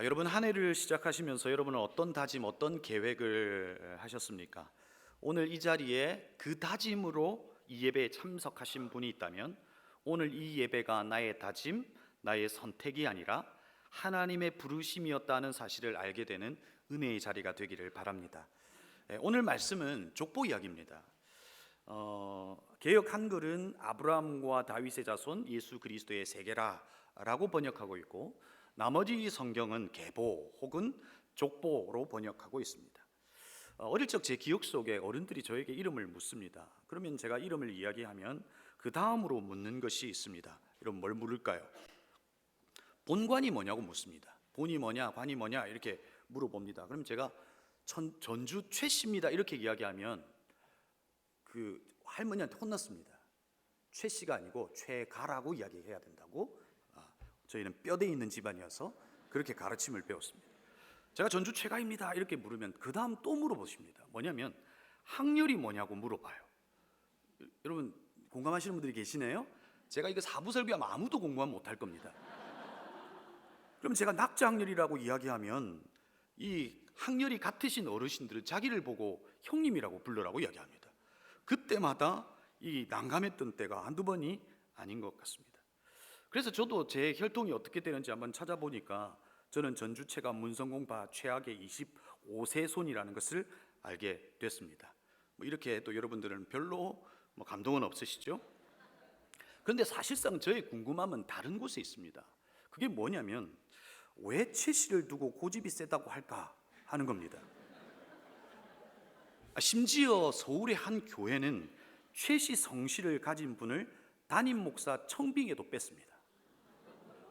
여러분 한 해를 시작하시면서 여러분은 어떤 다짐, 어떤 계획을 하셨습니까? 오늘 이 자리에 그 다짐으로 이 예배에 참석하신 분이 있다면 오늘 이 예배가 나의 다짐, 나의 선택이 아니라 하나님의 부르심이었다는 사실을 알게 되는 은혜의 자리가 되기를 바랍니다. 오늘 말씀은 족보 이야기입니다. 개역 한글은 아브라함과 다윗의 자손 예수 그리스도의 세계라라고 번역하고 있고, 나머지 성경은 계보 혹은 족보로 번역하고 있습니다. 어릴 적 제 기억 속에 어른들이 저에게 이름을 묻습니다. 그러면 제가 이름을 이야기하면 그 다음으로 묻는 것이 있습니다. 여러분 뭘 물을까요? 본관이 뭐냐고 묻습니다. 본이 뭐냐, 관이 뭐냐 이렇게 물어봅니다. 그럼 제가 전주 최씨입니다 이렇게 이야기하면 그 할머니한테 혼났습니다. 최씨가 아니고 최가라고 이야기해야 된다고. 저희는 뼈대 있는 집안이어서 그렇게 가르침을 배웠습니다. 제가 전주 최가입니다 이렇게 물으면 그 다음 또 물어보십니다. 뭐냐면 학렬이 뭐냐고 물어봐요. 여러분 공감하시는 분들이 계시네요. 제가 이거 사부 설교하면 아무도 공감 못할 겁니다. 그럼 제가 낙자학렬이라고 이야기하면 이 학렬이 같으신 어르신들은 자기를 보고 형님이라고 부르라고 이야기합니다. 그때마다 이 난감했던 때가 한두 번이 아닌 것 같습니다. 그래서 저도 제 혈통이 어떻게 되는지 한번 찾아보니까 저는 전주체가 문성공파 최악의 25세 손이라는 것을 알게 됐습니다. 이렇게 또 여러분들은 별로 감동은 없으시죠? 그런데 사실상 저의 궁금함은 다른 곳에 있습니다. 그게 뭐냐면 왜 최씨를 두고 고집이 세다고 할까 하는 겁니다. 심지어 서울의 한 교회는 최씨 성씨를 가진 분을 담임 목사 청빙에도 뺐습니다.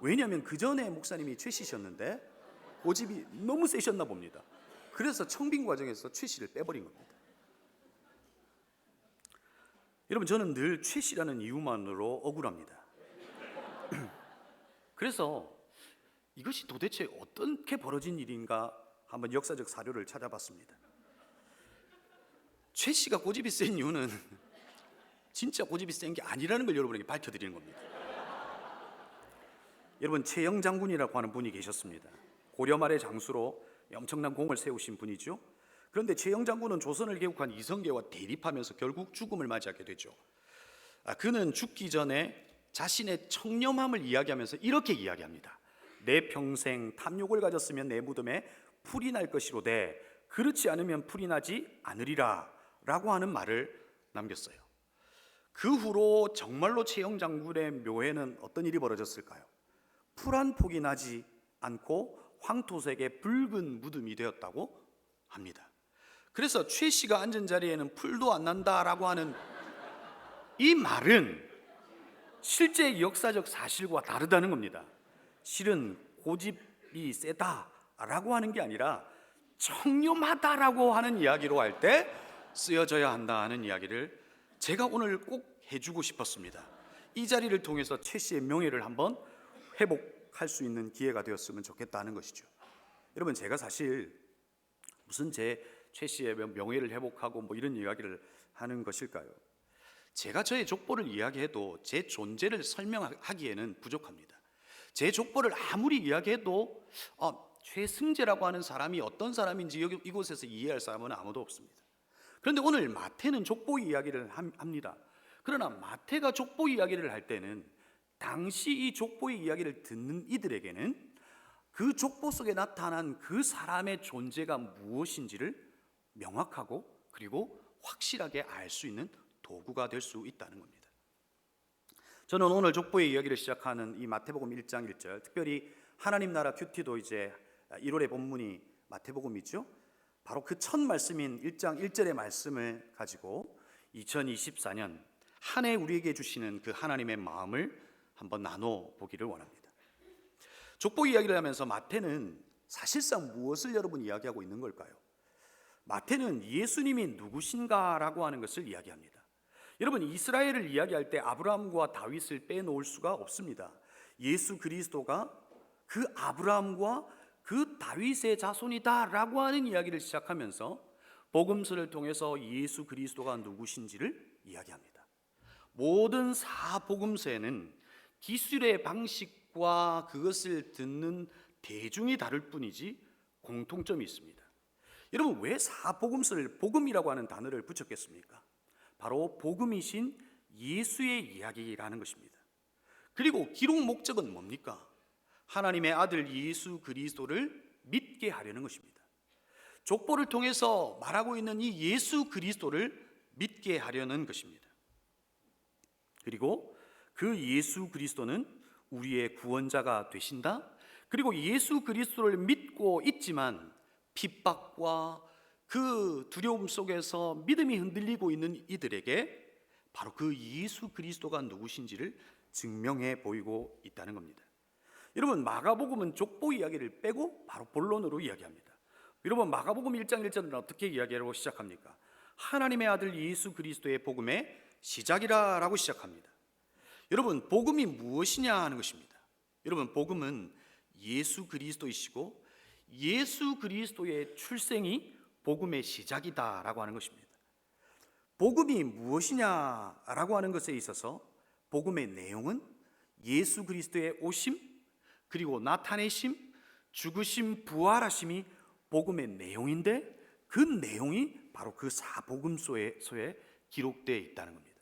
왜냐하면 그 전에 목사님이 최씨셨는데 고집이 너무 세셨나 봅니다. 그래서 청빙 과정에서 최씨를 빼버린 겁니다. 여러분 저는 늘 최씨라는 이유만으로 억울합니다. 그래서 이것이 도대체 어떻게 벌어진 일인가 한번 역사적 사료를 찾아봤습니다. 최씨가 고집이 센 이유는 진짜 고집이 센 게 아니라는 걸 여러분에게 밝혀드리는 겁니다. 여러분 최영 장군이라고 하는 분이 계셨습니다. 고려 말의 장수로 엄청난 공을 세우신 분이죠. 그런데 최영 장군은 조선을 개국한 이성계와 대립하면서 결국 죽음을 맞이하게 되죠. 그는 죽기 전에 자신의 청렴함을 이야기하면서 이렇게 이야기합니다. 내 평생 탐욕을 가졌으면 내 무덤에 풀이 날 것이로되 그렇지 않으면 풀이 나지 않으리라 라고 하는 말을 남겼어요. 그 후로 정말로 최영 장군의 묘에는 어떤 일이 벌어졌을까요? 풀 한 폭이 나지 않고 황토색의 붉은 무덤이 되었다고 합니다. 그래서 최씨가 앉은 자리에는 풀도 안 난다라고 하는 이 말은 실제 역사적 사실과 다르다는 겁니다. 실은 고집이 세다라고 하는 게 아니라 청렴하다라고 하는 이야기로 할 때 쓰여져야 한다는 이야기를 제가 오늘 꼭 해주고 싶었습니다. 이 자리를 통해서 최씨의 명예를 한번 회복할 수 있는 기회가 되었으면 좋겠다는 것이죠. 여러분 제가 사실 무슨 제 최씨의 명예를 회복하고 이런 이야기를 하는 것일까요? 제가 저의 족보를 이야기해도 제 존재를 설명하기에는 부족합니다. 제 족보를 아무리 이야기해도 최승재라고 하는 사람이 어떤 사람인지 이곳에서 이해할 사람은 아무도 없습니다. 그런데 오늘 마태는 족보 이야기를 합니다. 그러나 마태가 족보 이야기를 할 때는 당시 이 족보의 이야기를 듣는 이들에게는 그 족보 속에 나타난 그 사람의 존재가 무엇인지를 명확하고 그리고 확실하게 알 수 있는 도구가 될 수 있다는 겁니다. 저는 오늘 족보의 이야기를 시작하는 이 마태복음 1장 1절, 특별히 하나님 나라 큐티도 이제 1월의 본문이 마태복음이죠. 바로 그 첫 말씀인 1장 1절의 말씀을 가지고 2024년 한 해 우리에게 주시는 그 하나님의 마음을 한번 나눠보기를 원합니다. 족보 이야기를 하면서 마태는 사실상 무엇을 여러분 이야기하고 있는 걸까요? 마태는 예수님이 누구신가라고 하는 것을 이야기합니다. 여러분 이스라엘을 이야기할 때 아브라함과 다윗을 빼놓을 수가 없습니다. 예수 그리스도가 그 아브라함과 그 다윗의 자손이다라고 하는 이야기를 시작하면서 복음서를 통해서 예수 그리스도가 누구신지를 이야기합니다. 모든 사복음서에는 기술의 방식과 그것을 듣는 대중이 다를 뿐이지 공통점이 있습니다. 여러분, 왜 사복음서를 복음이라고 하는 단어를 붙였겠습니까? 바로 복음이신 예수의 이야기라는 것입니다. 그리고 기록 목적은 뭡니까? 하나님의 아들 예수 그리스도를 믿게 하려는 것입니다. 족보를 통해서 말하고 있는 이 예수 그리스도를 믿게 하려는 것입니다. 그리고 그 예수 그리스도는 우리의 구원자가 되신다. 그리고 예수 그리스도를 믿고 있지만 핍박과 그 두려움 속에서 믿음이 흔들리고 있는 이들에게 바로 그 예수 그리스도가 누구신지를 증명해 보이고 있다는 겁니다. 여러분, 마가복음은 족보 이야기를 빼고 바로 본론으로 이야기합니다. 여러분, 마가복음 1장 1절은 어떻게 이야기하고 시작합니까? 하나님의 아들 예수 그리스도의 복음의 시작이라 라고 시작합니다. 여러분, 복음이 무엇이냐 하는 것입니다. 여러분, 복음은 예수 그리스도이시고 예수 그리스도의 출생이 복음의 시작이다 라고 하는 것입니다. 복음이 무엇이냐라고 하는 것에 있어서 복음의 내용은 예수 그리스도의 오심, 그리고 나타내심, 죽으심, 부활하심이 복음의 내용인데, 그 내용이 바로 그 사복음서에 기록되어 있다는 겁니다.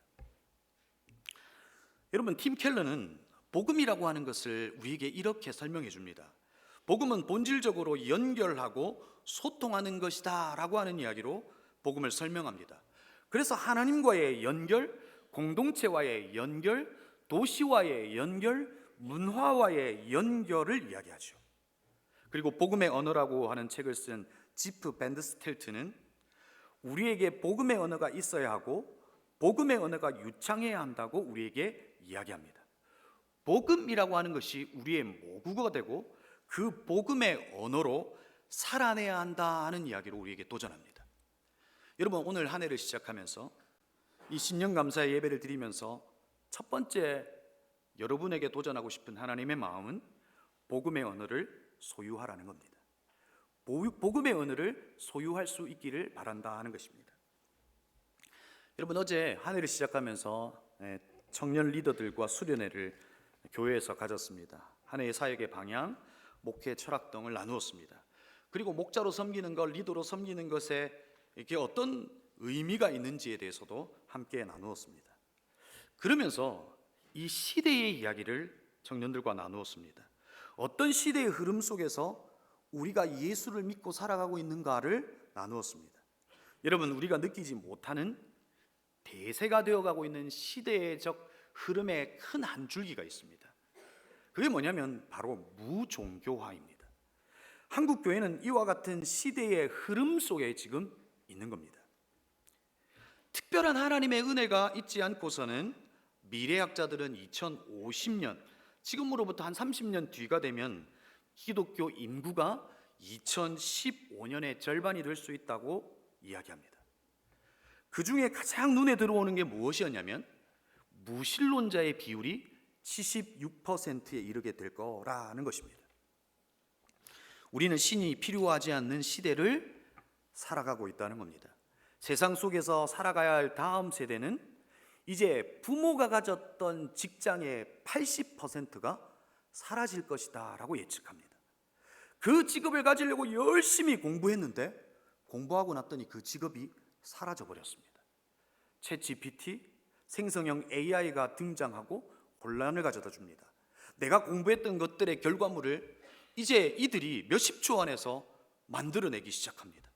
여러분, 팀 켈러는 복음이라고 하는 것을 우리에게 이렇게 설명해 줍니다. 복음은 본질적으로 연결하고 소통하는 것이다 라고 하는 이야기로 복음을 설명합니다. 그래서 하나님과의 연결, 공동체와의 연결, 도시와의 연결, 문화와의 연결을 이야기하죠. 그리고 복음의 언어라고 하는 책을 쓴 지프 밴드스텔트는 우리에게 복음의 언어가 있어야 하고 복음의 언어가 유창해야 한다고 우리에게 이야기합니다. 복음이라고 하는 것이 우리의 모국어가 되고 그 복음의 언어로 살아내야 한다 하는 이야기로 우리에게 도전합니다. 여러분, 오늘 한 해를 시작하면서 이 신년감사의 예배를 드리면서 첫 번째 여러분에게 도전하고 싶은 하나님의 마음은 복음의 언어를 소유하라는 겁니다. 복음의 언어를 소유할 수 있기를 바란다 하는 것입니다. 여러분, 어제 한 해를 시작하면서 청년 리더들과 수련회를 교회에서 가졌습니다. 한 해의 사역의 방향, 목회 철학 등을 나누었습니다. 그리고 목자로 섬기는 것, 리더로 섬기는 것에 이게 어떤 의미가 있는지에 대해서도 함께 나누었습니다. 그러면서 이 시대의 이야기를 청년들과 나누었습니다. 어떤 시대의 흐름 속에서 우리가 예수를 믿고 살아가고 있는가를 나누었습니다. 여러분, 우리가 느끼지 못하는 대세가 되어가고 있는 시대적 흐름의 큰 한 줄기가 있습니다. 그게 뭐냐면 바로 무종교화입니다. 한국 교회는 이와 같은 시대의 흐름 속에 지금 있는 겁니다. 특별한 하나님의 은혜가 있지 않고서는 미래학자들은 2050년, 지금으로부터 한 30년 뒤가 되면 기독교 인구가 2015년의 절반이 될 수 있다고 이야기합니다. 그 중에 가장 눈에 들어오는 게 무엇이었냐면 무신론자의 비율이 76%에 이르게 될 거라는 것입니다. 우리는 신이 필요하지 않는 시대를 살아가고 있다는 겁니다. 세상 속에서 살아가야 할 다음 세대는 이제 부모가 가졌던 직장의 80%가 사라질 것이다 라고 예측합니다. 그 직업을 가지려고 열심히 공부했는데 공부하고 났더니 그 직업이 사라져 버렸습니다. 챗GPT, 생성형 AI가 등장하고 혼란을 가져다 줍니다. 내가 공부했던 것들의 결과물을 이제 이들이 몇십 초 안에서 만들어내기 시작합니다.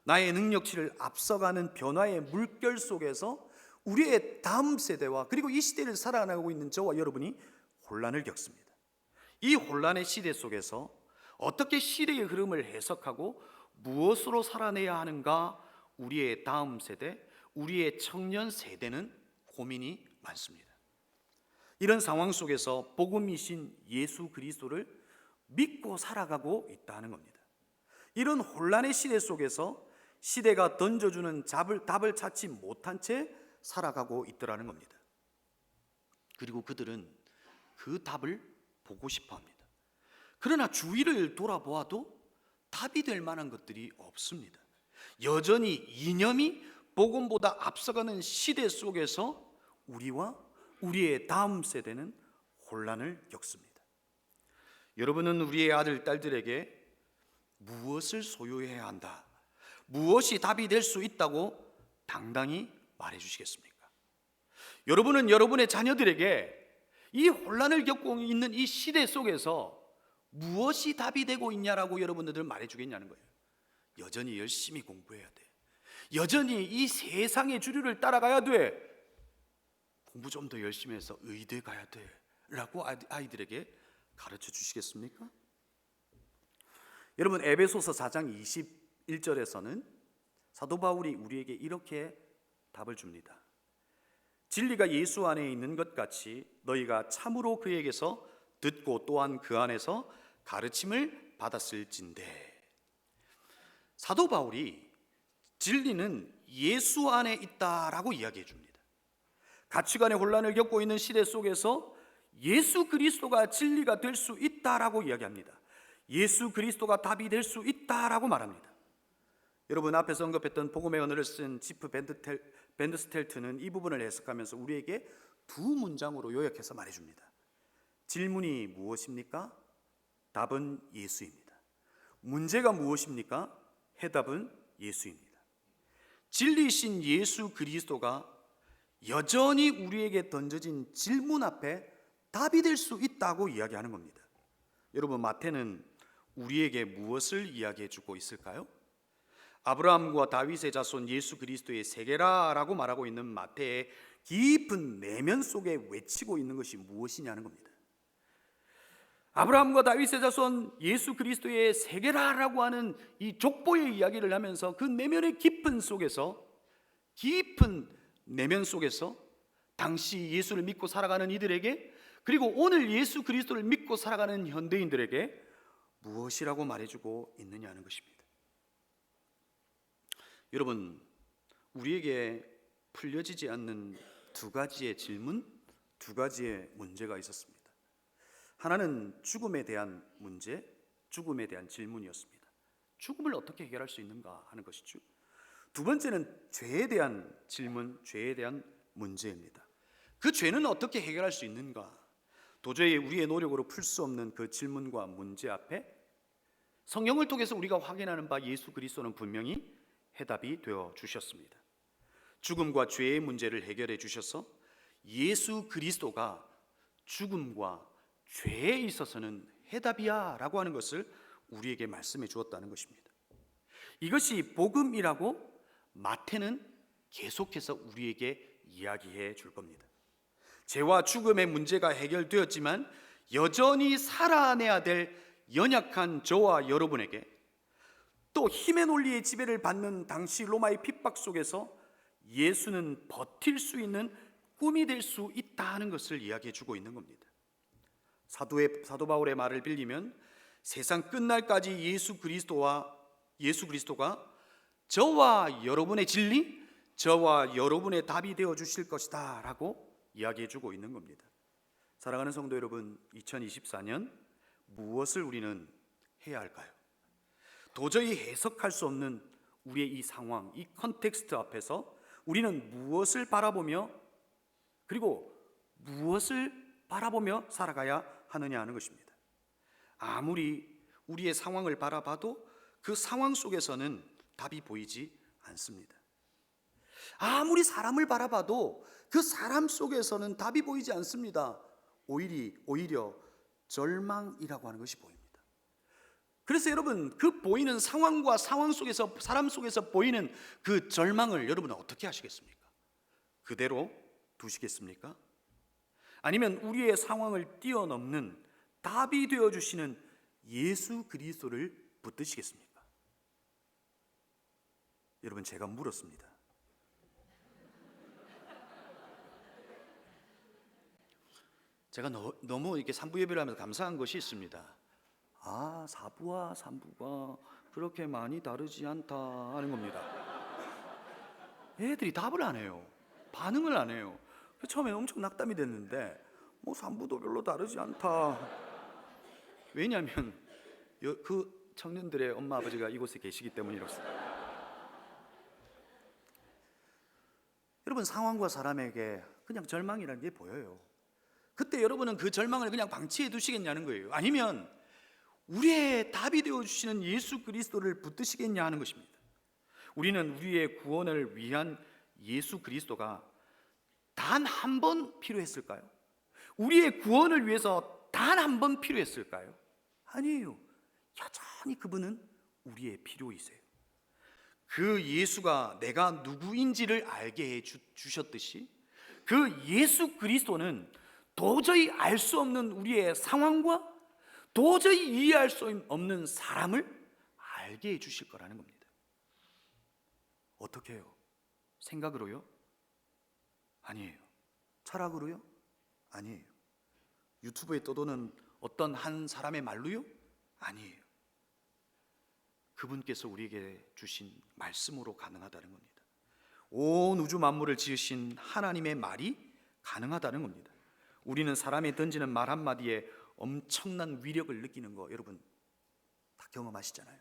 나의 능력치를 앞서가는 변화의 물결 속에서 우리의 다음 세대와 그리고 이 시대를 살아나가고 있는 저와 여러분이 혼란을 겪습니다. 이 혼란의 시대 속에서 어떻게 시대의 흐름을 해석하고 무엇으로 살아내야 하는가, 우리의 다음 세대, 우리의 청년 세대는 고민이 많습니다. 이런 상황 속에서 복음이신 예수 그리스도를 믿고 살아가고 있다는 겁니다. 이런 혼란의 시대 속에서 시대가 던져주는 답을 찾지 못한 채 살아가고 있더라는 겁니다. 그리고 그들은 그 답을 보고 싶어 합니다. 그러나 주위를 돌아보아도 답이 될 만한 것들이 없습니다. 여전히 이념이 복음보다 앞서가는 시대 속에서 우리와 우리의 다음 세대는 혼란을 겪습니다. 여러분은 우리의 아들, 딸들에게 무엇을 소유해야 한다, 무엇이 답이 될 수 있다고 당당히 말해 주시겠습니까? 여러분은 여러분의 자녀들에게 이 혼란을 겪고 있는 이 시대 속에서 무엇이 답이 되고 있냐라고 여러분들 말해 주겠냐는 거예요. 여전히 열심히 공부해야 돼, 여전히 이 세상의 주류를 따라가야 돼, 공부 좀 더 열심히 해서 의대 가야 돼 라고 아이들에게 가르쳐 주시겠습니까? 여러분, 에베소서 4장 21절에서는 사도 바울이 우리에게 이렇게 답을 줍니다. 진리가 예수 안에 있는 것 같이 너희가 참으로 그에게서 듣고 또한 그 안에서 가르침을 받았을진대. 사도 바울이 진리는 예수 안에 있다라고 이야기해 줍니다. 가치관의 혼란을 겪고 있는 시대 속에서 예수 그리스도가 진리가 될 수 있다라고 이야기합니다. 예수 그리스도가 답이 될 수 있다라고 말합니다. 여러분, 앞에서 언급했던 복음의 언어를 쓴 지프 밴드스텔트는 이 부분을 해석하면서 우리에게 두 문장으로 요약해서 말해줍니다. 질문이 무엇입니까? 답은 예수입니다. 문제가 무엇입니까? 해답은 예수입니다. 진리신 예수 그리스도가 여전히 우리에게 던져진 질문 앞에 답이 될 수 있다고 이야기하는 겁니다. 여러분, 마태는 우리에게 무엇을 이야기해 주고 있을까요? 아브라함과 다윗의 자손 예수 그리스도의 세계라라고 말하고 있는 마태의 깊은 내면 속에 외치고 있는 것이 무엇이냐는 겁니다. 아브라함과 다윗의 자손 예수 그리스도의 세계라라고 하는 이 족보의 이야기를 하면서 그 내면의 깊은 내면 속에서 당시 예수를 믿고 살아가는 이들에게, 그리고 오늘 예수 그리스도를 믿고 살아가는 현대인들에게 무엇이라고 말해주고 있느냐는 것입니다. 여러분, 우리에게 풀려지지 않는 두 가지의 질문, 두 가지의 문제가 있었습니다. 하나는 죽음에 대한 문제, 죽음에 대한 질문이었습니다. 죽음을 어떻게 해결할 수 있는가 하는 것이죠. 두 번째는 죄에 대한 질문, 죄에 대한 문제입니다. 그 죄는 어떻게 해결할 수 있는가? 도저히 우리의 노력으로 풀 수 없는 그 질문과 문제 앞에 성경을 통해서 우리가 확인하는 바 예수 그리스도는 분명히 해답이 되어 주셨습니다. 죽음과 죄의 문제를 해결해 주셔서 예수 그리스도가 죽음과 죄에 있어서는 해답이야 라고 하는 것을 우리에게 말씀해 주었다는 것입니다. 이것이 복음이라고 마태는 계속해서 우리에게 이야기해 줄 겁니다. 죄와 죽음의 문제가 해결되었지만 여전히 살아내야 될 연약한 저와 여러분에게, 또 힘의 논리의 지배를 받는 당시 로마의 핍박 속에서 예수는 버틸 수 있는 꿈이 될 수 있다는 것을 이야기해 주고 있는 겁니다. 사도 바울의 말을 빌리면 세상 끝날까지 예수 그리스도가 저와 여러분의 진리, 저와 여러분의 답이 되어 주실 것이다 라고 이야기해 주고 있는 겁니다. 사랑하는 성도 여러분, 2024년 무엇을 우리는 해야 할까요? 도저히 해석할 수 없는 우리의 이 상황, 이 컨텍스트 앞에서 우리는 무엇을 바라보며, 그리고 무엇을 바라보며 살아가야 하느냐 하는 것입니다. 아무리 우리의 상황을 바라봐도 그 상황 속에서는 답이 보이지 않습니다. 아무리 사람을 바라봐도 그 사람 속에서는 답이 보이지 않습니다. 오히려 절망이라고 하는 것이 보입니다. 그래서 여러분, 그 보이는 상황과 상황 속에서, 사람 속에서 보이는 그 절망을 여러분은 어떻게 하시겠습니까? 그대로 두시겠습니까? 아니면 우리의 상황을 뛰어넘는 답이 되어주시는 예수 그리스도를 붙드시겠습니까? 여러분, 제가 물었습니다. 제가 너무 이렇게 삼부 예배를 하면서 감사한 것이 있습니다. 아, 4부와 3부가 그렇게 많이 다르지 않다 하는 겁니다. 애들이 답을 안 해요. 반응을 안 해요. 처음에 엄청 낙담이 됐는데 3부도 별로 다르지 않다. 왜냐하면 그 청년들의 엄마 아버지가 이곳에 계시기 때문이렇습니다. 여러분, 상황과 사람에게 그냥 절망이라는 게 보여요. 그때 여러분은 그 절망을 그냥 방치해 두시겠냐는 거예요. 아니면 우리의 답이 되어 주시는 예수 그리스도를 붙드시겠냐 하는 것입니다. 우리는 우리의 구원을 위한 예수 그리스도가 단 한 번 필요했을까요? 우리의 구원을 위해서 단 한 번 필요했을까요? 아니에요. 여전히 그분은 우리의 필요이세요. 그 예수가 내가 누구인지를 알게 해 주셨듯이 그 예수 그리스도는 도저히 알 수 없는 우리의 상황과 도저히 이해할 수 없는 사람을 알게 해 주실 거라는 겁니다. 어떻게 해요? 생각으로요? 아니에요. 철학으로요? 아니에요. 유튜브에 떠도는 어떤 한 사람의 말로요? 아니에요. 그분께서 우리에게 주신 말씀으로 가능하다는 겁니다. 온 우주 만물을 지으신 하나님의 말이 가능하다는 겁니다. 우리는 사람이 던지는 말 한마디에 엄청난 위력을 느끼는 거 여러분 다 경험하시잖아요.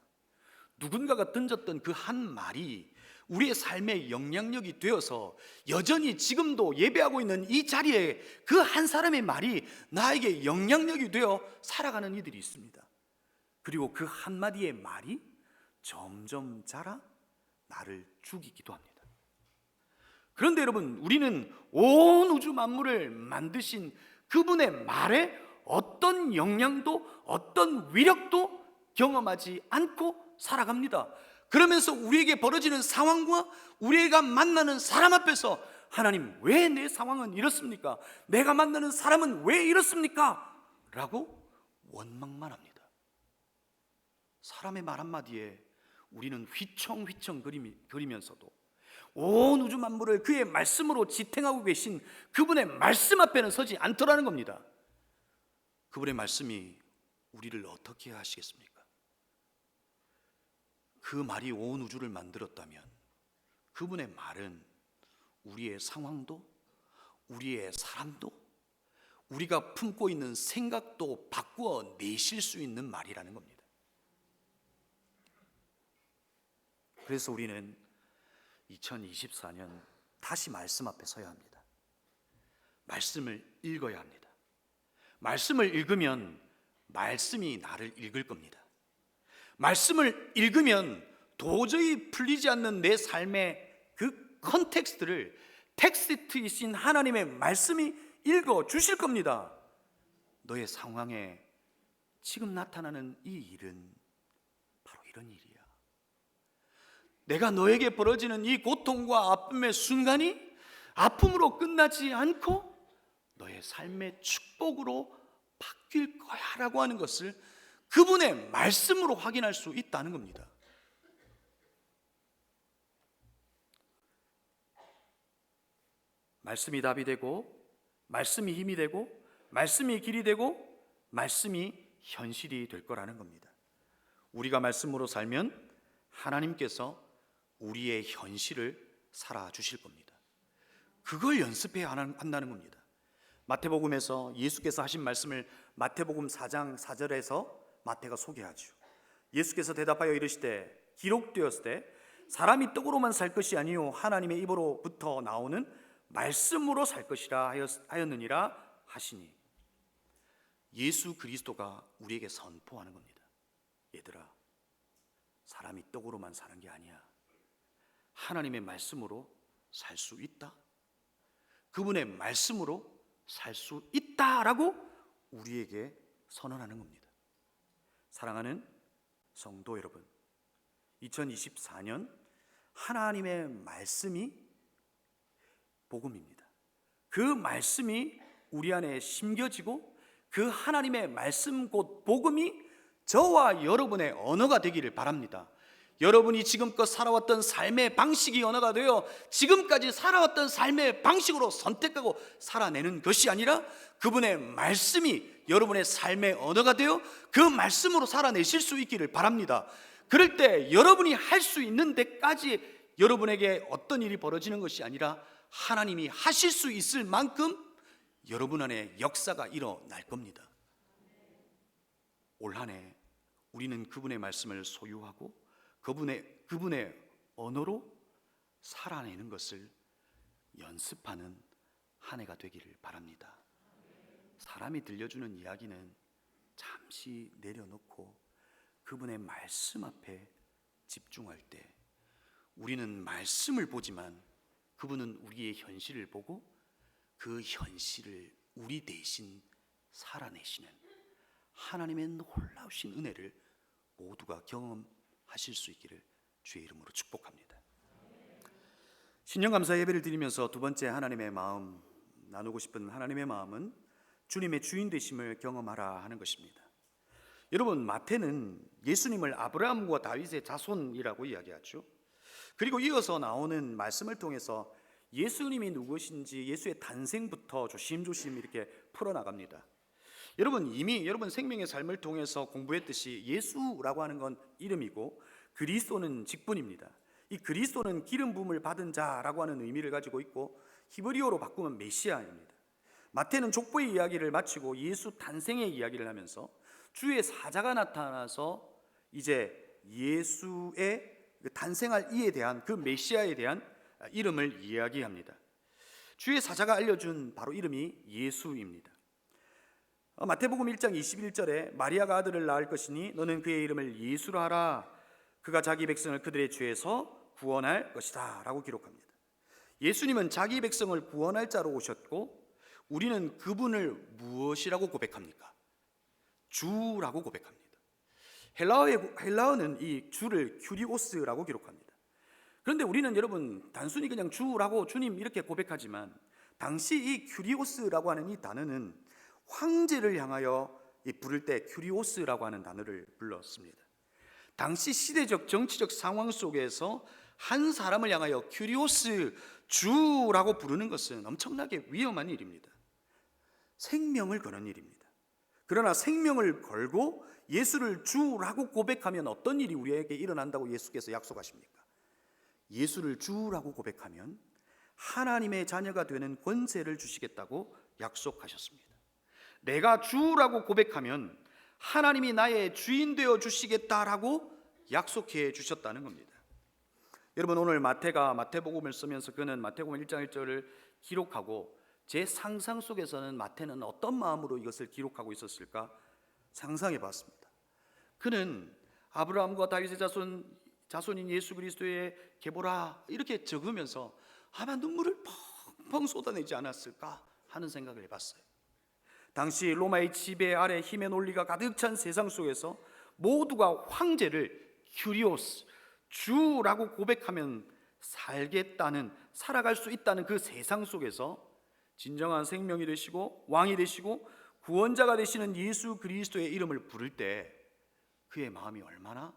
누군가가 던졌던 그 한 말이 우리의 삶의 영향력이 되어서 여전히 지금도 예배하고 있는 이 자리에 그 한 사람의 말이 나에게 영향력이 되어 살아가는 이들이 있습니다. 그리고 그 한마디의 말이 점점 자라 나를 죽이기도 합니다. 그런데 여러분, 우리는 온 우주 만물을 만드신 그분의 말에 어떤 영향도 어떤 위력도 경험하지 않고 살아갑니다. 그러면서 우리에게 벌어지는 상황과 우리가 만나는 사람 앞에서 하나님, 왜 내 상황은 이렇습니까? 내가 만나는 사람은 왜 이렇습니까? 라고 원망만 합니다. 사람의 말 한마디에 우리는 휘청휘청 거리면서도 온 우주 만물을 그의 말씀으로 지탱하고 계신 그분의 말씀 앞에는 서지 않더라는 겁니다. 그분의 말씀이 우리를 어떻게 하시겠습니까? 그 말이 온 우주를 만들었다면 그분의 말은 우리의 상황도 우리의 사람도 우리가 품고 있는 생각도 바꾸어 내실 수 있는 말이라는 겁니다. 그래서 우리는 2024년 다시 말씀 앞에 서야 합니다. 말씀을 읽어야 합니다. 말씀을 읽으면 말씀이 나를 읽을 겁니다. 말씀을 읽으면 도저히 풀리지 않는 내 삶의 그 컨텍스트를 텍스트이신 하나님의 말씀이 읽어 주실 겁니다. 너의 상황에 지금 나타나는 이 일은 바로 이런 일이야. 내가 너에게 벌어지는 이 고통과 아픔의 순간이 아픔으로 끝나지 않고 너의 삶의 축복으로 바뀔 거야 라고 하는 것을 그분의 말씀으로 확인할 수 있다는 겁니다. 말씀이 답이 되고 말씀이 힘이 되고 말씀이 길이 되고 말씀이 현실이 될 거라는 겁니다. 우리가 말씀으로 살면 하나님께서 우리의 현실을 살아주실 겁니다. 그걸 연습해야 한다는 겁니다. 마태복음에서 예수께서 하신 말씀을 마태복음 4장 4절에서 마태가 소개하죠. 예수께서 대답하여 이르시되 기록되었을 때 사람이 떡으로만 살 것이 아니요 하나님의 입으로부터 나오는 말씀으로 살 것이라 하였느니라 하시니, 예수 그리스도가 우리에게 선포하는 겁니다. 얘들아, 사람이 떡으로만 사는 게 아니야. 하나님의 말씀으로 살 수 있다. 그분의 말씀으로 살 수 있다라고 우리에게 선언하는 겁니다. 사랑하는 성도 여러분, 2024년 하나님의 말씀이 복음입니다. 그 말씀이 우리 안에 심겨지고 그 하나님의 말씀 곧 복음이 저와 여러분의 언어가 되기를 바랍니다. 여러분이 지금껏 살아왔던 삶의 방식이 언어가 되어 지금까지 살아왔던 삶의 방식으로 선택하고 살아내는 것이 아니라 그분의 말씀이 여러분의 삶의 언어가 되어 그 말씀으로 살아내실 수 있기를 바랍니다. 그럴 때 여러분이 할 수 있는 데까지 여러분에게 어떤 일이 벌어지는 것이 아니라 하나님이 하실 수 있을 만큼 여러분 안에 역사가 일어날 겁니다. 올 한 해 우리는 그분의 말씀을 소유하고 그분의 언어로 살아내는 것을 연습하는 한 해가 되기를 바랍니다. 사람이 들려주는 이야기는 잠시 내려놓고 그분의 말씀 앞에 집중할 때 우리는 말씀을 보지만 그분은 우리의 현실을 보고 그 현실을 우리 대신 살아내시는 하나님의 놀라우신 은혜를 모두가 경험하실 수 있기를 주의 이름으로 축복합니다. 신령감사 예배를 드리면서 두 번째 하나님의 마음, 나누고 싶은 하나님의 마음은 주님의 주인 되심을 경험하라 하는 것입니다. 여러분, 마태는 예수님을 아브라함과 다윗의 자손이라고 이야기하죠. 그리고 이어서 나오는 말씀을 통해서 예수님이 누구신지 예수의 탄생부터 조심조심 이렇게 풀어나갑니다. 여러분, 이미 여러분 생명의 삶을 통해서 공부했듯이 예수라고 하는 건 이름이고 그리스도는 직분입니다. 이 그리스도는 기름 부음을 받은 자라고 하는 의미를 가지고 있고 히브리어로 바꾸면 메시아입니다. 마태는 족보의 이야기를 마치고 예수 탄생의 이야기를 하면서 주의 사자가 나타나서 이제 예수의 탄생할 이에 대한 그 메시아에 대한 이름을 이야기합니다. 주의 사자가 알려준 바로 이름이 예수입니다. 마태복음 1장 21절에 마리아가 아들을 낳을 것이니 너는 그의 이름을 예수라 하라. 그가 자기 백성을 그들의 죄에서 구원할 것이다 라고 기록합니다. 예수님은 자기 백성을 구원할 자로 오셨고 우리는 그분을 무엇이라고 고백합니까? 주라고 고백합니다. 헬라어는 이 주를 큐리오스라고 기록합니다. 그런데 우리는 여러분 단순히 그냥 주라고 주님 이렇게 고백하지만 당시 이 큐리오스라고 하는 이 단어는 황제를 향하여 부를 때 큐리오스라고 하는 단어를 불렀습니다. 당시 시대적 정치적 상황 속에서 한 사람을 향하여 큐리오스 주라고 부르는 것은 엄청나게 위험한 일입니다. 생명을 거는 일입니다. 그러나 생명을 걸고 예수를 주라고 고백하면 어떤 일이 우리에게 일어난다고 예수께서 약속하십니까? 예수를 주라고 고백하면 하나님의 자녀가 되는 권세를 주시겠다고 약속하셨습니다. 내가 주라고 고백하면 하나님이 나의 주인 되어 주시겠다라고 약속해 주셨다는 겁니다. 여러분, 오늘 마태가 마태복음을 쓰면서 그는 마태복음 1장 1절을 기록하고 제 상상 속에서는 마태는 어떤 마음으로 이것을 기록하고 있었을까 상상해 봤습니다. 그는 아브라함과 다윗의 자손인 예수 그리스도의 계보라 이렇게 적으면서 아마 눈물을 펑펑 쏟아내지 않았을까 하는 생각을 해봤어요. 당시 로마의 지배 아래 힘의 논리가 가득 찬 세상 속에서 모두가 황제를 큐리오스, 주라고 고백하면 살아갈 수 있다는 그 세상 속에서 진정한 생명이 되시고 왕이 되시고 구원자가 되시는 예수 그리스도의 이름을 부를 때 그의 마음이 얼마나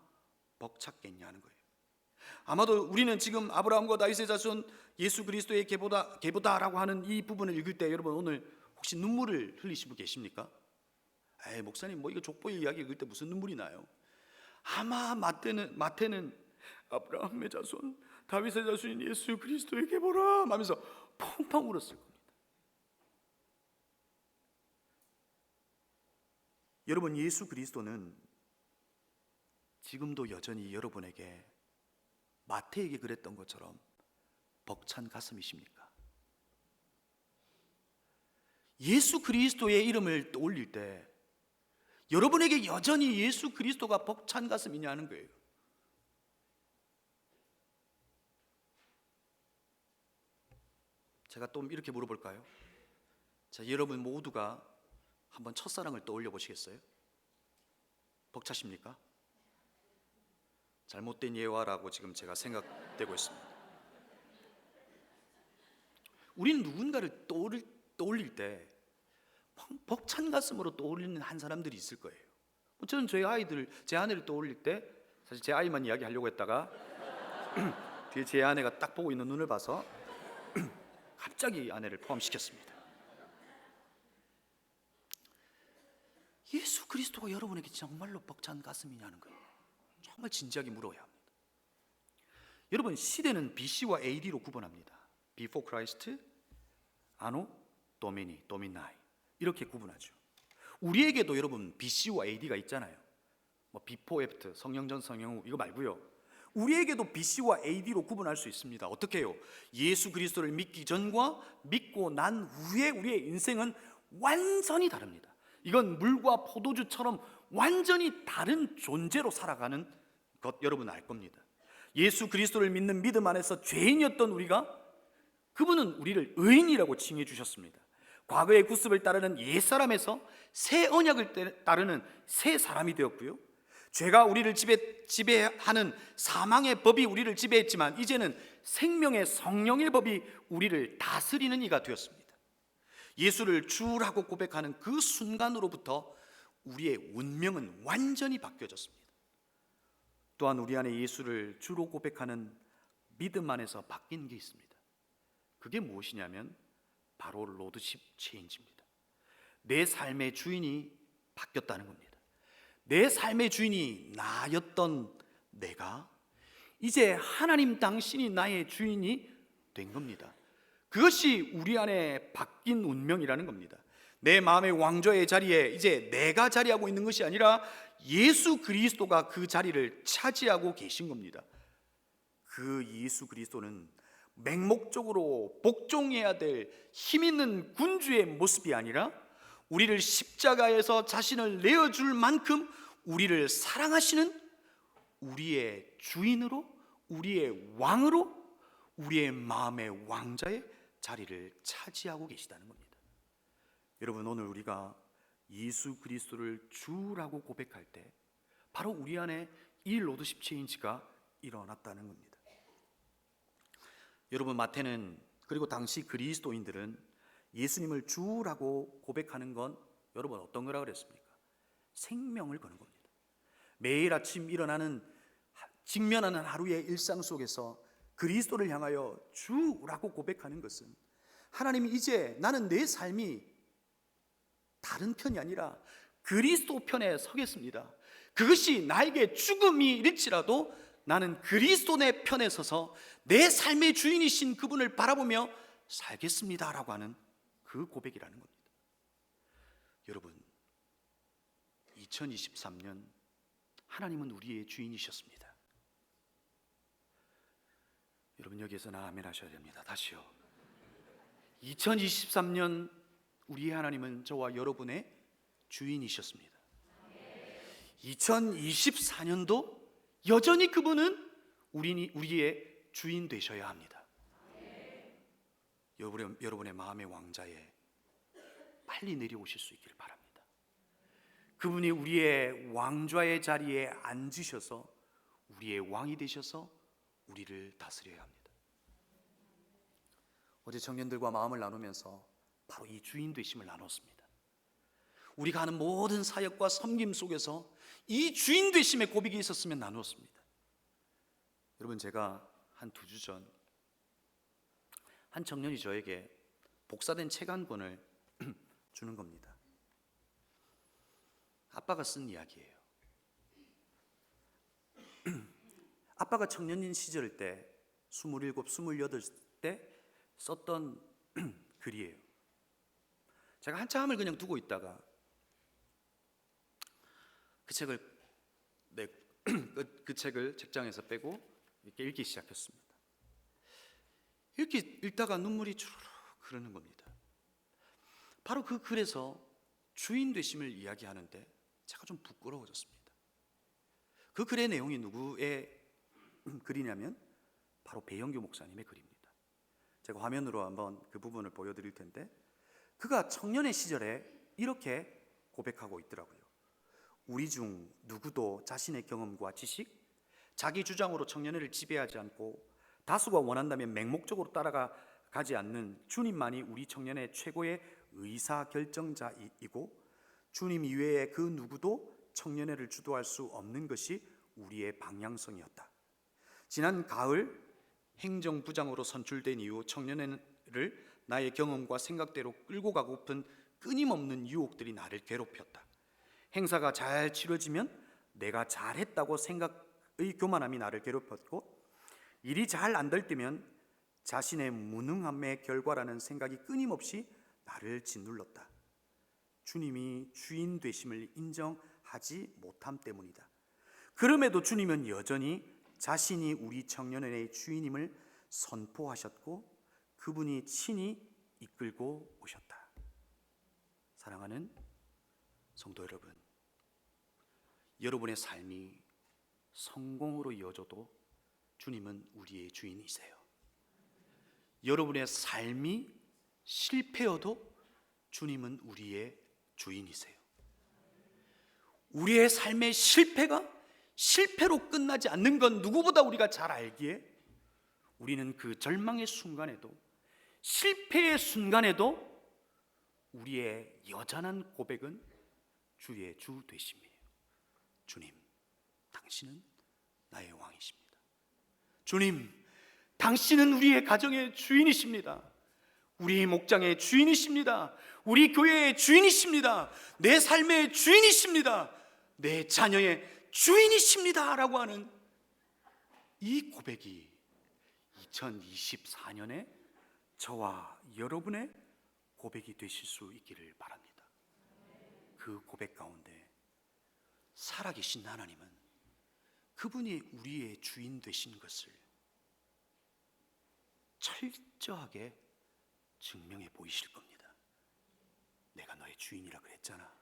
벅찼겠냐는 거예요. 아마도 우리는 지금 아브라함과 다윗의 자손 예수 그리스도의 계보다라고 하는 이 부분을 읽을 때 여러분 오늘 혹시 눈물을 흘리시고 계십니까? 에이 목사님 뭐 이거 족보의 이야기 읽을 때 무슨 눈물이 나요? 아마 마태는 아브라함의 자손 다윗의 자손인 예수 그리스도의 계보라 하면서 펑펑 울었을 겁니다. 여러분, 예수 그리스도는 지금도 여전히 여러분에게 마태에게 그랬던 것처럼 벅찬 가슴이십니까? 예수 그리스도의 이름을 떠올릴 때 여러분에게 여전히 예수 그리스도가 벅찬 가슴이냐는 거예요. 제가 또 이렇게 물어볼까요? 자, 여러분 모두가 한번 첫사랑을 떠올려 보시겠어요? 벅차십니까? 잘못된 예화라고 지금 제가 생각되고 있습니다. 우리는 누군가를 떠올릴 때 벅찬 가슴으로 떠올리는 한 사람들이 있을 거예요. 저는 제 아내를 떠올릴 때 사실 제 아이만 이야기하려고 했다가 뒤에 제 아내가 딱 보고 있는 눈을 봐서 갑자기 아내를 포함시켰습니다. 예수 그리스도가 여러분에게 정말로 벅찬 가슴이냐는 거예요. 정말 진지하게 물어야 합니다. 여러분, 시대는 BC와 AD로 구분합니다. Before Christ, Anno Domini, Dominae 이렇게 구분하죠. 우리에게도 여러분 BC와 AD가 있잖아요. 뭐 Before, After, 성령 전, 성령 후 이거 말고요. 우리에게도 BC와 AD로 구분할 수 있습니다. 어떻게 해요? 예수 그리스도를 믿기 전과 믿고 난 후에 우리의 인생은 완전히 다릅니다. 이건 물과 포도주처럼 완전히 다른 존재로 살아가는 것 여러분 알 겁니다. 예수 그리스도를 믿는 믿음 안에서 죄인이었던 우리가 그분은 우리를 의인이라고 칭해 주셨습니다. 과거의 구습을 따르는 옛사람에서 새 언약을 따르는 새 사람이 되었고요. 죄가 우리를 지배하는 사망의 법이 우리를 지배했지만 이제는 생명의 성령의 법이 우리를 다스리는 이가 되었습니다. 예수를 주라고 고백하는 그 순간으로부터 우리의 운명은 완전히 바뀌어졌습니다. 또한 우리 안에 예수를 주로 고백하는 믿음 안에서 바뀐 게 있습니다. 그게 무엇이냐면 바로 로드십 체인지입니다. 내 삶의 주인이 바뀌었다는 겁니다. 내 삶의 주인이 나였던 내가 이제 하나님 당신이 나의 주인이 된 겁니다. 그것이 우리 안에 바뀐 운명이라는 겁니다. 내 마음의 왕좌의 자리에 이제 내가 자리하고 있는 것이 아니라 예수 그리스도가 그 자리를 차지하고 계신 겁니다. 그 예수 그리스도는 맹목적으로 복종해야 될 힘 있는 군주의 모습이 아니라 우리를 십자가에서 자신을 내어줄 만큼 우리를 사랑하시는 우리의 주인으로, 우리의 왕으로, 우리의 마음의 왕자의 자리를 차지하고 계시다는 겁니다. 여러분, 오늘 우리가 예수 그리스도를 주라고 고백할 때 바로 우리 안에 이 로드십 체인지가 일어났다는 겁니다. 여러분, 마태는 그리고 당시 그리스도인들은 예수님을 주라고 고백하는 건 여러분 어떤 거라 그랬습니까? 생명을 거는 겁니다. 매일 아침 일어나는 직면하는 하루의 일상 속에서 그리스도를 향하여 주라고 고백하는 것은 하나님이 이제 나는 내 삶이 다른 편이 아니라 그리스도 편에 서겠습니다. 그것이 나에게 죽음이 일지라도 나는 그리스도 내 편에 서서 내 삶의 주인이신 그분을 바라보며 살겠습니다라고 하는 그 고백이라는 겁니다. 여러분, 2023년 하나님은 우리의 주인이셨습니다. 여러분, 여기에서 나 아멘 하셔야 됩니다. 다시요. 2023년 우리의 하나님은 저와 여러분의 주인이셨습니다. 2024년도 여전히 그분은 우리의 주인 되셔야 합니다. 여러분의 마음의 왕자에 빨리 내려오실 수 있기를 바랍니다. 그분이 우리의 왕좌의 자리에 앉으셔서 우리의 왕이 되셔서 우리를 다스려야 합니다. 어제 청년들과 마음을 나누면서 바로 이 주인 되심을 나눴습니다. 우리가 하는 모든 사역과 섬김 속에서 이 주인 되심의 고백이 있었으면 나누었습니다. 여러분, 제가 한 2주 전 한 청년이 저에게 복사된 책 한 권을 주는 겁니다. 아빠가 쓴 이야기예요. 아빠가 청년인 시절 때 27, 28때 썼던 글이에요. 제가 한참을 그냥 두고 있다가 그 책을 책장에서 빼고 이렇게 읽기 시작했습니다. 읽다가 눈물이 주르륵 흐르는 겁니다. 바로 그 글에서 주인 되심을 이야기하는데 제가 좀 부끄러워졌습니다. 그 글의 내용이 누구의 글이냐면 바로 배영규 목사님의 글입니다. 제가 화면으로 한번 그 부분을 보여드릴 텐데, 그가 청년의 시절에 이렇게 고백하고 있더라고요. 우리 중 누구도 자신의 경험과 지식, 자기 주장으로 청년회를 지배하지 않고 다수가 원한다면 맹목적으로 따라가지 않는 주님만이 우리 청년의 최고의 의사결정자이고 주님 이외에 그 누구도 청년회를 주도할 수 없는 것이 우리의 방향성이었다. 지난 가을 행정부장으로 선출된 이후 청년회를 나의 경험과 생각대로 끌고 가고픈 끊임없는 유혹들이 나를 괴롭혔다. 행사가 잘 치러지면 내가 잘했다고 생각의 교만함이 나를 괴롭혔고, 일이 잘 안 될 때면 자신의 무능함의 결과라는 생각이 끊임없이 나를 짓눌렀다. 주님이 주인 되심을 인정하지 못함 때문이다. 그럼에도 주님은 여전히 자신이 우리 청년회의 주인임을 선포하셨고 그분이 친히 이끌고 오셨다. 사랑하는 성도 여러분, 여러분의 삶이 성공으로 이어져도 주님은 우리의 주인이세요. 여러분의 삶이 실패여도 주님은 우리의 주인이세요. 우리의 삶의 실패가 실패로 끝나지 않는 건 누구보다 우리가 잘 알기에 우리는 그 절망의 순간에도, 실패의 순간에도 우리의 여전한 고백은 주의 주 되심이에요. 주님, 당신은 나의 왕이십니다. 주님, 당신은 우리의 가정의 주인이십니다. 우리 목장의 주인이십니다. 우리 교회의 주인이십니다. 내 삶의 주인이십니다. 내 자녀의 주인이십니다 라고 하는 이 고백이 2024년에 저와 여러분의 고백이 되실 수 있기를 바랍니다. 그 고백 가운데 살아계신 하나님은 그분이 우리의 주인 되신 것을 철저하게 증명해 보이실 겁니다. 내가 너의 주인이라 그랬잖아.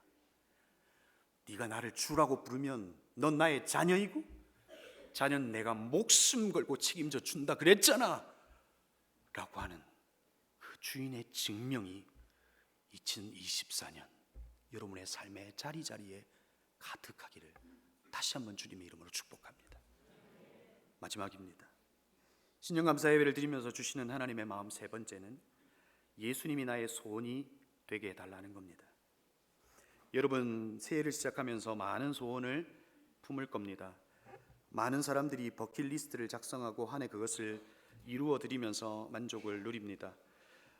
네가 나를 주라고 부르면 넌 나의 자녀이고 자녀는 내가 목숨 걸고 책임져 준다 그랬잖아 라고 하는 그 주인의 증명이 2024년 여러분의 삶의 자리자리에 가득하기를 다시 한번 주님의 이름으로 축복합니다. 마지막입니다. 신령감사 예배를 드리면서 주시는 하나님의 마음 세 번째는 예수님이 나의 소원이 되게 해달라는 겁니다. 여러분, 새해를 시작하면서 많은 소원을 품을 겁니다. 많은 사람들이 버킷리스트를 작성하고 한 해 그것을 이루어 드리면서 만족을 누립니다.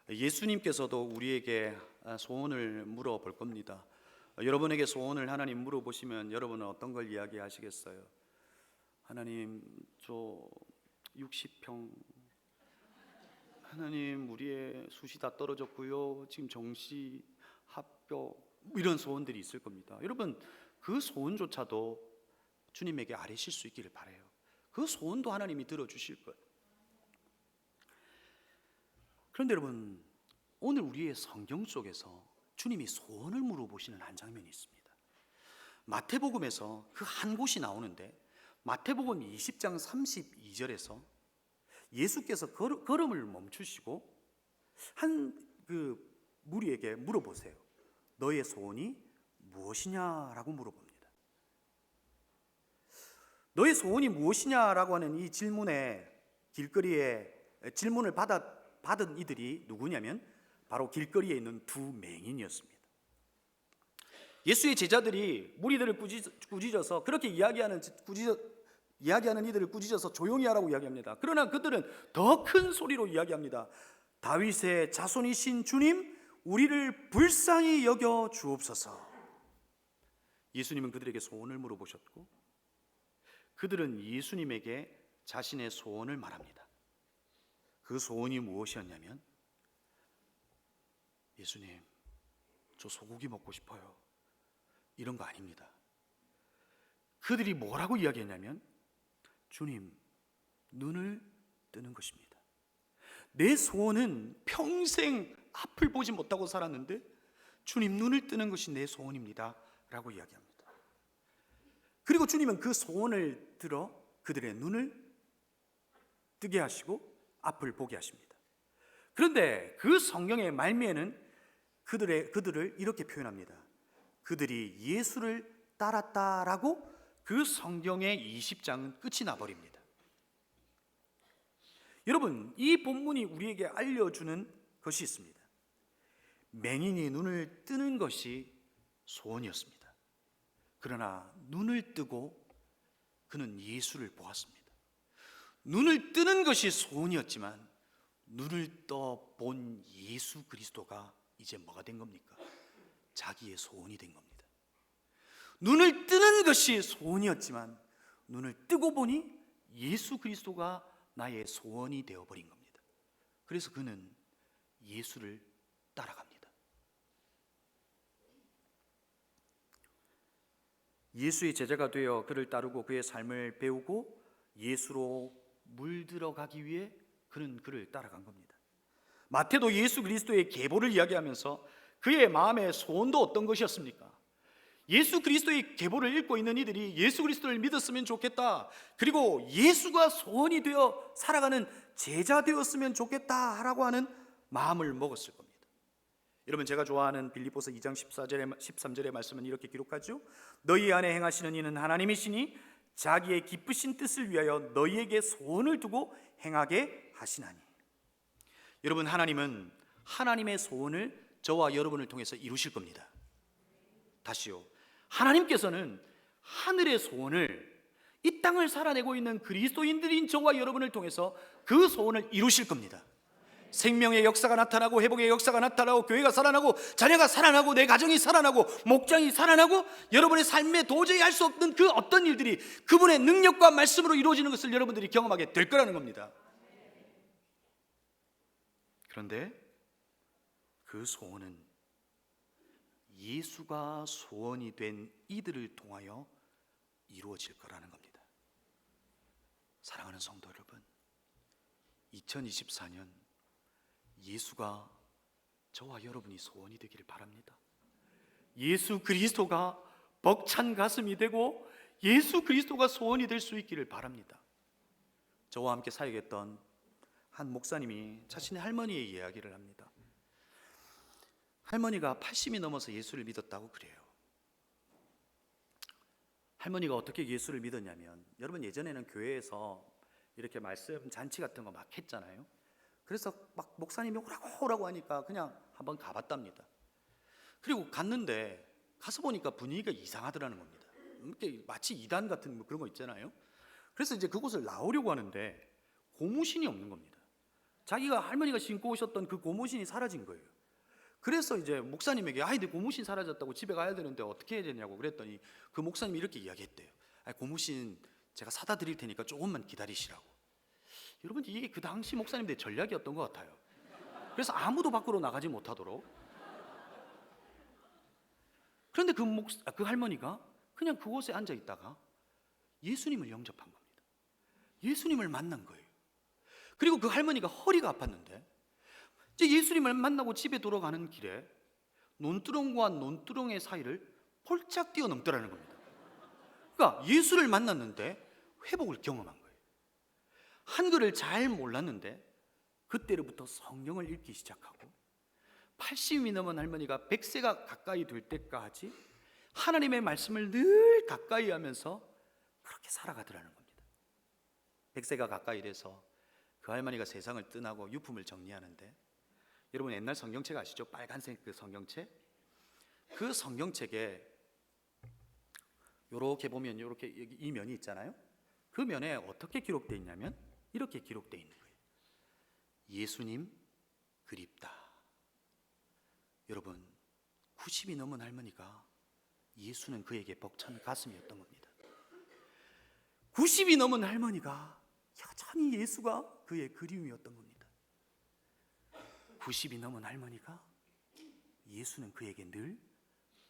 예수님께서도 우리에게 소원을 물어볼 겁니다. 여러분에게 소원을 하나님 물어보시면 여러분은 어떤 걸 이야기하시겠어요? 하나님, 저 60평. 하나님, 우리의 숱이 다 떨어졌고요. 지금 정시, 합격, 이런 소원들이 있을 겁니다. 여러분, 그 소원조차도 주님에게 아뢰실 수 있기를 바라요. 그 소원도 하나님이 들어주실 거예요. 그런데 여러분, 오늘 우리의 성경 속에서 주님이 소원을 물어보시는 한 장면이 있습니다. 마태복음에서 그 한 곳이 나오는데 마태복음 20장 32절에서 예수께서 걸음을 멈추시고 한 그 무리에게 물어보세요. 너의 소원이 무엇이냐라고 물어봅니다. 너의 소원이 무엇이냐라고 하는 이 질문에 길거리에 질문을 받은 이들이 누구냐면 바로 길거리에 있는 두 맹인이었습니다. 예수의 제자들이 무리들을 꾸짖어서 그렇게 이야기하는 이들을 꾸짖어서 조용히 하라고 이야기합니다. 그러나 그들은 더 큰 소리로 이야기합니다. 다윗의 자손이신 주님, 우리를 불쌍히 여겨 주옵소서. 예수님은 그들에게 소원을 물어보셨고 그들은 예수님에게 자신의 소원을 말합니다. 그 소원이 무엇이었냐면, 예수님, 저 소고기 먹고 싶어요. 이런 거 아닙니다. 그들이 뭐라고 이야기했냐면, 주님, 눈을 뜨는 것입니다. 내 소원은 평생 앞을 보지 못하고 살았는데 주님, 눈을 뜨는 것이 내 소원입니다 라고 이야기합니다. 그리고 주님은 그 소원을 들어 그들의 눈을 뜨게 하시고 앞을 보게 하십니다. 그런데 그 성경의 말미에는 그들을 이렇게 표현합니다. 그들이 예수를 따랐다라고 그 성경의 20장은 끝이 나버립니다. 여러분, 이 본문이 우리에게 알려주는 것이 있습니다. 맹인이 눈을 뜨는 것이 소원이었습니다. 그러나 눈을 뜨고 그는 예수를 보았습니다. 눈을 뜨는 것이 소원이었지만 눈을 떠 본 예수 그리스도가 이제 뭐가 된 겁니까? 자기의 소원이 된 겁니다. 눈을 뜨는 것이 소원이었지만 눈을 뜨고 보니 예수 그리스도가 나의 소원이 되어버린 겁니다. 그래서 그는 예수를 따라갑니다. 예수의 제자가 되어 그를 따르고 그의 삶을 배우고 예수로 물들어가기 위해 그는 그를 따라간 겁니다. 마태도 예수 그리스도의 계보를 이야기하면서 그의 마음의 소원도 어떤 것이었습니까? 예수 그리스도의 계보를 읽고 있는 이들이 예수 그리스도를 믿었으면 좋겠다, 그리고 예수가 소원이 되어 살아가는 제자 되었으면 좋겠다라고 하는 마음을 먹었을 겁니다. 여러분, 제가 좋아하는 빌립보서 2장 14절에 13절의 말씀은 이렇게 기록하죠. 너희 안에 행하시는 이는 하나님이시니 자기의 기쁘신 뜻을 위하여 너희에게 소원을 두고 행하게 하시나니. 여러분, 하나님은 하나님의 소원을 저와 여러분을 통해서 이루실 겁니다. 다시요, 하나님께서는 하늘의 소원을 이 땅을 살아내고 있는 그리스도인들인 저와 여러분을 통해서 그 소원을 이루실 겁니다. 생명의 역사가 나타나고 회복의 역사가 나타나고 교회가 살아나고 자녀가 살아나고 내 가정이 살아나고 목장이 살아나고 여러분의 삶에 도저히 할 수 없는 그 어떤 일들이 그분의 능력과 말씀으로 이루어지는 것을 여러분들이 경험하게 될 거라는 겁니다. 그런데 그 소원은 예수가 소원이 된 이들을 통하여 이루어질 거라는 겁니다. 사랑하는 성도 여러분, 2024년 예수가 저와 여러분이 소원이 되기를 바랍니다. 예수 그리스도가 벅찬 가슴이 되고 예수 그리스도가 소원이 될 수 있기를 바랍니다. 저와 함께 사역했던 한 목사님이 자신의 할머니의 이야기를 합니다. 할머니가 80이 넘어서 예수를 믿었다고 그래요. 할머니가 어떻게 예수를 믿었냐면, 여러분 예전에는 교회에서 이렇게 말씀 잔치 같은 거 막 했잖아요. 그래서 막 목사님이 오라고 하니까 그냥 한번 가봤답니다. 그리고 갔는데 가서 보니까 분위기가 이상하더라는 겁니다. 이렇게 마치 이단 같은 뭐 그런 거 있잖아요. 그래서 이제 그곳을 나오려고 하는데 고무신이 없는 겁니다. 자기가 할머니가 신고 오셨던 그 고무신이 사라진 거예요. 그래서 이제 목사님에게 내 고무신 사라졌다고 집에 가야 되는데 어떻게 해야 되냐고 그랬더니 그 목사님이 이렇게 이야기했대요. 고무신 제가 사다 드릴 테니까 조금만 기다리시라고. 여러분, 이게 그 당시 목사님들의 전략이었던 것 같아요. 그래서 아무도 밖으로 나가지 못하도록. 그런데 그 할머니가 그냥 그곳에 앉아 있다가 예수님을 영접한 겁니다. 예수님을 만난 거예요. 그리고 그 할머니가 허리가 아팠는데 이제 예수님을 만나고 집에 돌아가는 길에 논두렁과 논두렁의 사이를 폴짝 뛰어넘더라는 겁니다. 그러니까 예수를 만났는데 회복을 경험한 거예요. 한글을 잘 몰랐는데 그때로부터 성경을 읽기 시작하고 80이 넘은 할머니가 100세가 가까이 될 때까지 하나님의 말씀을 늘 가까이 하면서 그렇게 살아가더라는 겁니다. 100세가 가까이 돼서 그 할머니가 세상을 떠나고 유품을 정리하는데, 여러분 옛날 성경책 아시죠? 빨간색 그 성경책. 그 성경책에 이렇게 보면 이렇게 이 면이 있잖아요. 그 면에 어떻게 기록되어 있냐면 이렇게 기록되어 있는 거예요. 예수님 그립다. 여러분, 90이 넘은 할머니가 예수는 그에게 벅찬 가슴이었던 겁니다. 90이 넘은 할머니가 여전히 예수가 그의 그리움이었던 겁니다. 90이 넘은 할머니가 예수는 그에게 늘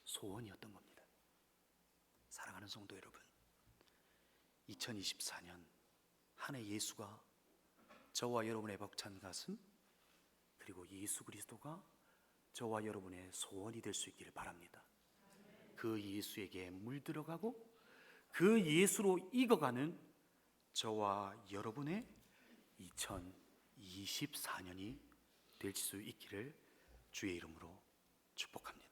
소원이었던 겁니다. 사랑하는 성도 여러분, 2024년 한 해 예수가 저와 여러분의 벅찬 가슴, 그리고 예수 그리스도가 저와 여러분의 소원이 될 수 있기를 바랍니다. 그 예수에게 물들어가고 그 예수로 익어가는 저와 여러분의 2024년이 될 수 있기를 주의 이름으로 축복합니다.